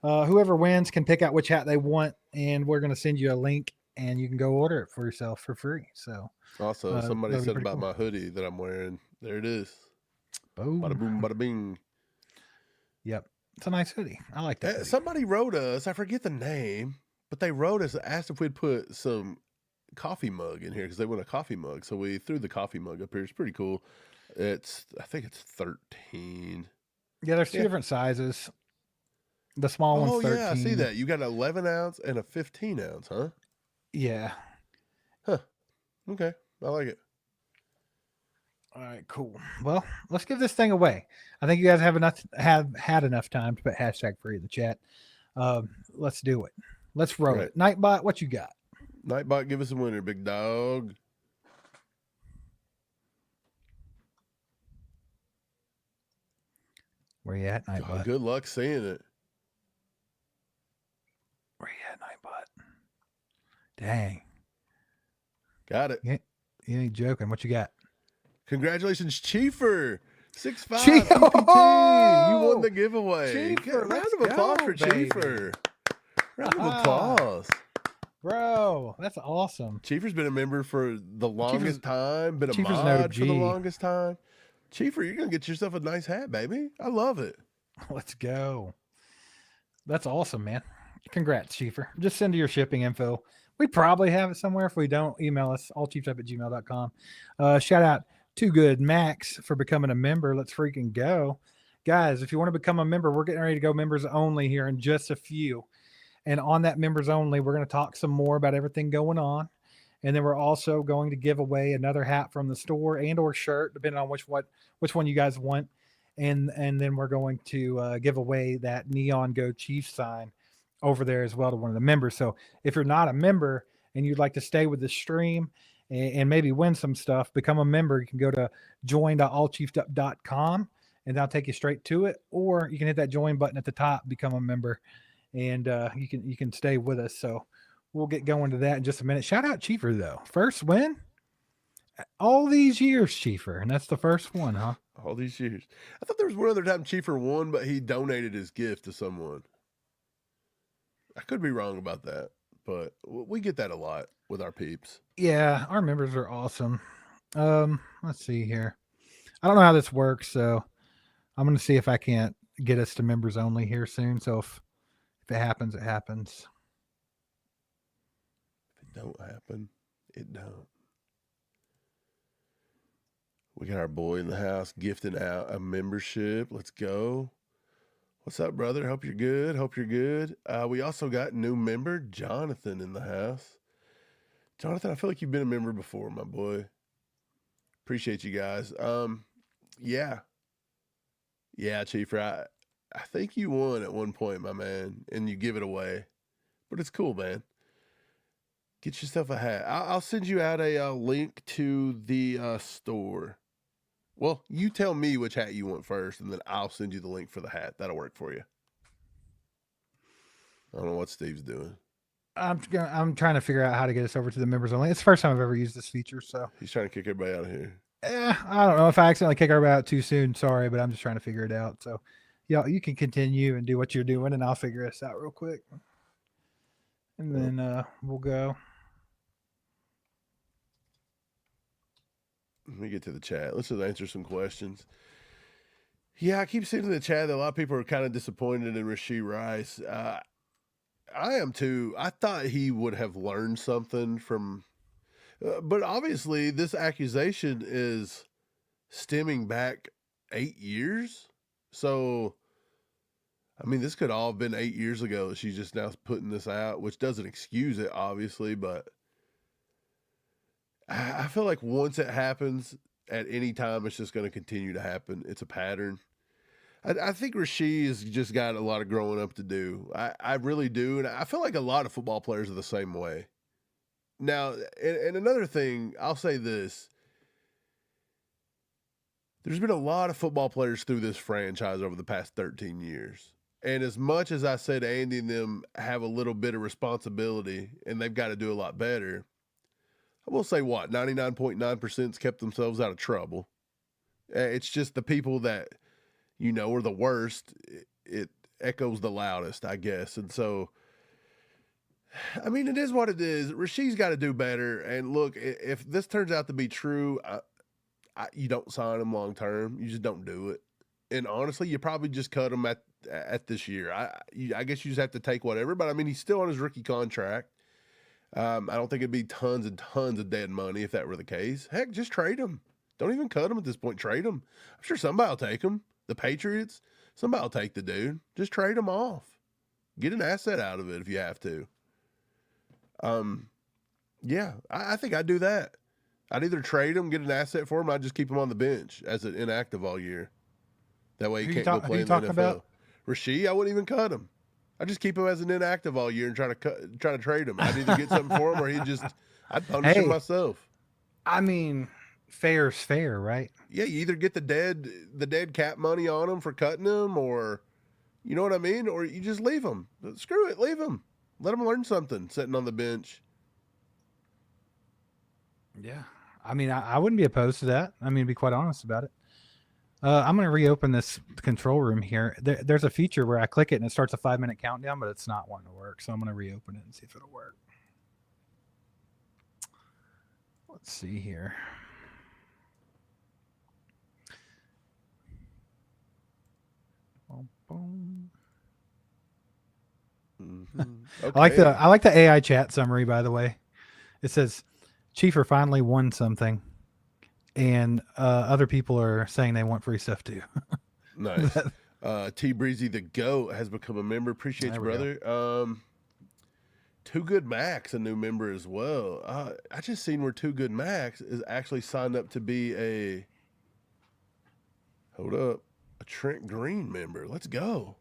whoever wins can pick out which hat they want. And we're going to send you a link and you can go order it for yourself for free. So also somebody said about my hoodie that I'm wearing. There it is. Boom. Bada boom, bada bing. Yep. It's a nice hoodie. I like that. Somebody wrote us, I forget the name, but they wrote us, asked if we'd put some coffee mug in here because they want a coffee mug. So we threw the coffee mug up here. It's pretty cool. I think it's 13. Yeah, there's 2 different sizes. The small one's 13. Yeah, I see that. You got an 11 ounce and a 15 ounce, huh? Yeah. Huh. Okay. I like it. All right, cool. Well, let's give this thing away. I think you guys have had enough time to put hashtag free in the chat. Let's do it. Let's roll it. Nightbot, what you got? Nightbot, give us a winner, big dog. Where you at, Nightbot? Good luck seeing it. Where you at, Nightbot? Dang. Got it. You ain't joking. What you got? Congratulations, Chiefer. 6'5" Chief- PPT. You won the giveaway. Chiefer, Round of applause for baby. Chiefer. Round of applause. Bro, that's awesome. Chiefer's been a member for the longest time, been a Chiefer's an mod for the OG. longest time. Chiefer, you're going to get yourself a nice hat, baby. I love it. Let's go. That's awesome, man. Congrats, Chiefer. Just send your shipping info. We probably have it somewhere. If we don't, email us, allchiefdup@gmail.com. Shout out to Good Max for becoming a member. Let's freaking go. Guys, if you want to become a member, we're getting ready to go members only here in just a few. And on that members only, we're going to talk some more about everything going on. And then we're also going to give away another hat from the store and or shirt, depending on which one you guys want. And then we're going to give away that Neon Go Chiefs sign over there as well to one of the members. So if you're not a member and you'd like to stay with the stream and maybe win some stuff, become a member. You can go to join.allchiefdup.com and that'll take you straight to it. Or you can hit that join button at the top, become a member, and you can stay with us. So we'll get going to that in just a minute. Shout out Chiefer though. First win all these years, Chiefer, and that's the first one, huh? All these years. I thought there was one other time Chiefer won, but he donated his gift to someone. I could be wrong about that, but we get that a lot with our peeps. Yeah, our members are awesome. Let's see here. I don't know how this works, so I'm going to see if I can't get us to members only here soon. So if it happens, it happens. If it don't happen, it don't. We got our boy in the house gifting out a membership. Let's go. What's up, brother? Hope you're good. Hope you're good. We also got new member, Jonathan, in the house. Jonathan, I feel like you've been a member before, my boy. Appreciate you guys. Yeah, Chiefer, I think you won at one point, my man, and you give it away. But it's cool, man. Get yourself a hat. I'll send you out a link to the store. Well, you tell me which hat you want first, and then I'll send you the link for the hat. That'll work for you. I don't know what Steve's doing. I'm trying to figure out how to get us over to the members only. It's the first time I've ever used this feature, so He's trying to kick everybody out of here. I don't know if I accidentally kick everybody out too soon. Sorry, but I'm just trying to figure it out. So, yeah, you can continue and do what you're doing, and I'll figure this out real quick, and then we'll go. Let me get to the chat. Let's just answer some questions. Yeah, I keep seeing in the chat that a lot of people are kind of disappointed in Rashee Rice. I am too. I thought he would have learned something from, but obviously this accusation is stemming back 8 years. So, I mean, this could all have been 8 years ago. She's just now putting this out, which doesn't excuse it, obviously, but I feel like once it happens at any time, it's just going to continue to happen. It's a pattern. I think Rashee has just got a lot of growing up to do. I really do. And I feel like a lot of football players are the same way. Now, and another thing, I'll say this. There's been a lot of football players through this franchise over the past 13 years. And as much as I said Andy and them have a little bit of responsibility and they've got to do a lot better, I will say 99.9% kept themselves out of trouble. It's just the people that, are the worst. It echoes the loudest, I guess. And so, I mean, it is what it is. Rashee's got to do better. And look, if this turns out to be true, you don't sign him long term. You just don't do it. And honestly, you probably just cut him at this year. I guess you just have to take whatever. But I mean, he's still on his rookie contract. I don't think it'd be tons and tons of dead money if that were the case. Heck, just trade him. Don't even cut him at this point. Trade him. I'm sure somebody will take him. The Patriots, somebody will take the dude. Just trade him off. Get an asset out of it if you have to. Yeah, I think I'd do that. I'd either trade him, get an asset for him, I'd just keep him on the bench as an inactive all year. That way he can't go play in the NFL. About? Rashee, I wouldn't even cut him. I'd just keep him as an inactive all year and try to trade him. I'd either get something for him or I'd punish him myself. I mean, fair's fair, right? Yeah, you either get the dead cap money on them for cutting them, or you know what I mean, or you just leave them. Screw it, leave them. Let them learn something sitting on the bench. Yeah. I mean, I wouldn't be opposed to that. I mean, to be quite honest about it. I'm going to reopen this control room here. There's a feature where I click it and it starts a 5-minute countdown, but it's not wanting to work. So I'm going to reopen it and see if it'll work. Let's see here. Boom, boom. Mm-hmm. Okay. I like the AI chat summary, by the way. It says Chiefer finally won something, and other people are saying they want free stuff too. Nice. T Breezy the Goat has become a member. Appreciate you, brother. Too Good Max, a new member as well. I just seen where Too Good Max is actually signed up to be a Trent Green member. Let's go.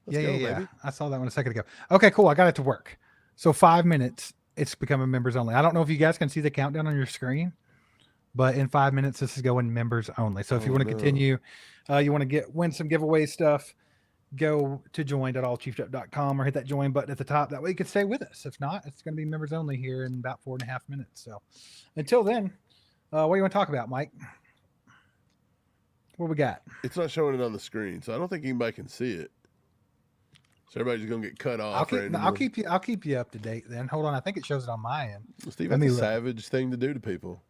Let's go, baby. I saw that one a second ago. Okay, cool. I got it to work. So 5 minutes, it's becoming members only. I don't know if you guys can see the countdown on your screen, but in 5 minutes, this is going members only. So if you want to continue, you want to win some giveaway stuff, go to join.allchiefdup.com or hit that join button at the top. That way you can stay with us. If not, it's going to be members only here in about 4.5 minutes. So until then, what do you want to talk about, Mike? What we got? It's not showing it on the screen, so I don't think anybody can see it. So everybody's gonna get cut off. I'll keep you up to date then. Hold on, I think it shows it on my end. Steve, that's a savage thing to do to people.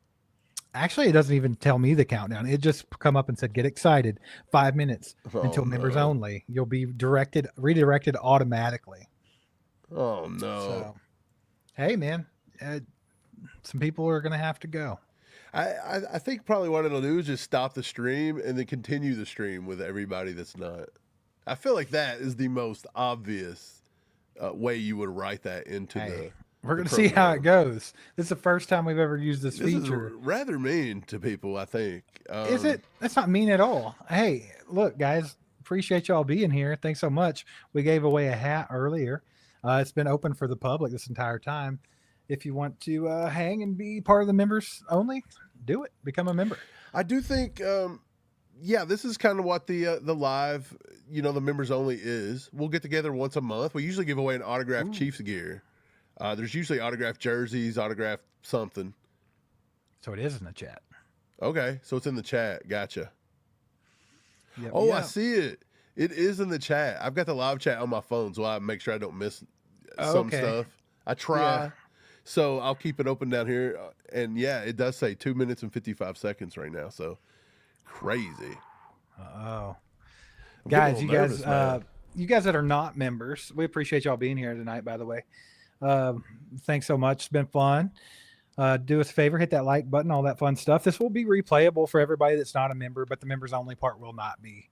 Actually, it doesn't even tell me the countdown. It just come up and said, "Get excited! 5 minutes until members only. You'll be redirected automatically." Oh no! So, hey man, some people are gonna have to go. I think probably what it'll do is just stop the stream and then continue the stream with everybody that's not. I feel like that is the most obvious way you would write that into the. We're going to see how it goes. This is the first time we've ever used this feature. Is rather mean to people, I think. Is it? That's not mean at all. Hey, look, guys, appreciate y'all being here. Thanks so much. We gave away a hat earlier. It's been open for the public this entire time. If you want to hang and be part of the members only, do it. Become a member. I do think, this is kind of what the live, the members only is. We'll get together once a month. We usually give away an autographed Chiefs gear. There's usually autographed jerseys, autographed something. So it is in the chat. Okay, so it's in the chat. Gotcha. Yep, I see it. It is in the chat. I've got the live chat on my phone, so I make sure I don't miss some stuff. I try. Yeah. So I'll keep it open down here. And yeah, it does say 2 minutes and 55 seconds right now. So crazy. Guys, you guys that are not members, we appreciate y'all being here tonight, by the way. Thanks so much. It's been fun. Do us a favor, hit that like button, all that fun stuff. This will be replayable for everybody that's not a member, but the members only part will not be.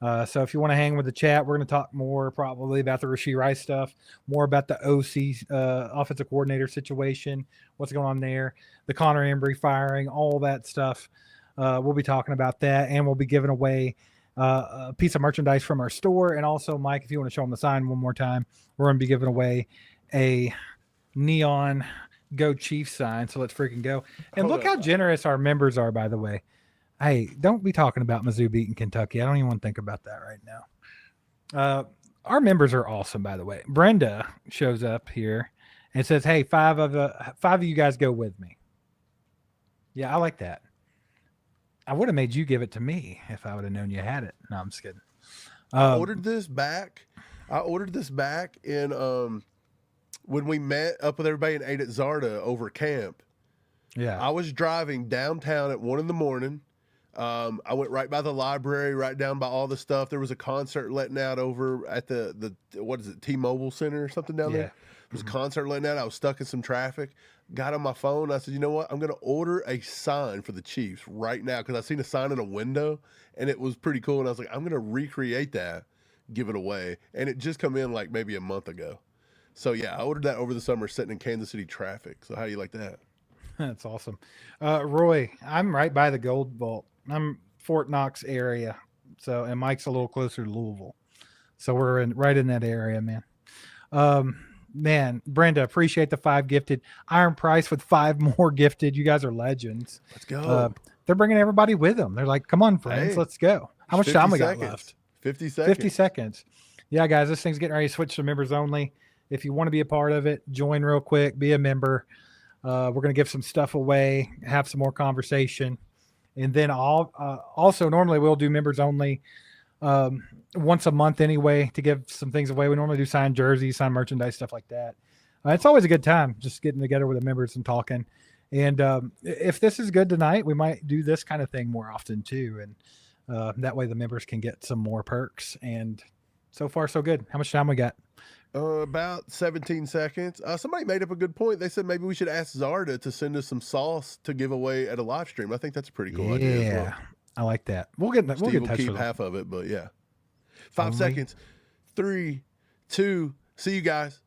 So if you want to hang with the chat, we're going to talk more probably about the Rashee Rice stuff, more about the OC offensive coordinator situation, what's going on there, the Connor Embry firing, all that stuff. We'll be talking about that, and we'll be giving away a piece of merchandise from our store. And also, Mike, if you want to show them the sign one more time, we're going to be giving away a neon Go Chiefs sign. So let's freaking go. And look how generous our members are, by the way. Hey, don't be talking about Mizzou beating Kentucky. I don't even want to think about that right now. Our members are awesome, by the way. Brenda shows up here and says, "Hey, five of you guys go with me." Yeah, I like that. I would have made you give it to me if I would have known you had it. No, I'm just kidding. I ordered this back in when we met up with everybody and ate at Zarda over camp. Yeah, I was driving downtown at 1 a.m. I went right by the library, right down by all the stuff. There was a concert letting out over at the what is it, T-Mobile Center or something down there. There was a concert letting out. I was stuck in some traffic. Got on my phone. I said, you know what? I'm going to order a sign for the Chiefs right now because I seen a sign in a window and it was pretty cool. And I was like, I'm going to recreate that, give it away. And it just come in like maybe a month ago. So yeah, I ordered that over the summer sitting in Kansas City traffic. So how do you like that? That's awesome. Roy, I'm right by the Gold Vault. I'm Fort Knox area. So, and Mike's a little closer to Louisville. So we're right in that area, man. Man, Brenda, appreciate the 5 gifted. Iron Price with 5 more gifted. You guys are legends. Let's go. They're bringing everybody with them. They're like, come on, friends, Hey, let's go. How much time we got left? 50 seconds. 50 seconds. Yeah, guys, this thing's getting ready to switch to members only. If you want to be a part of it, join real quick, be a member. We're going to give some stuff away, have some more conversation. And then also normally we'll do members only once a month anyway to give some things away. We normally do signed jerseys, signed merchandise, stuff like that. It's always a good time just getting together with the members and talking. And if this is good tonight, we might do this kind of thing more often too. And that way the members can get some more perks. And so far, so good. How much time we got? About 17 seconds. Somebody made up a good point. They said maybe we should ask Zarda to send us some sauce to give away at a live stream. I think that's a pretty cool idea. Yeah, well. I like that. We'll get keep half of it, but yeah. 5 seconds. 3, 2. See you guys.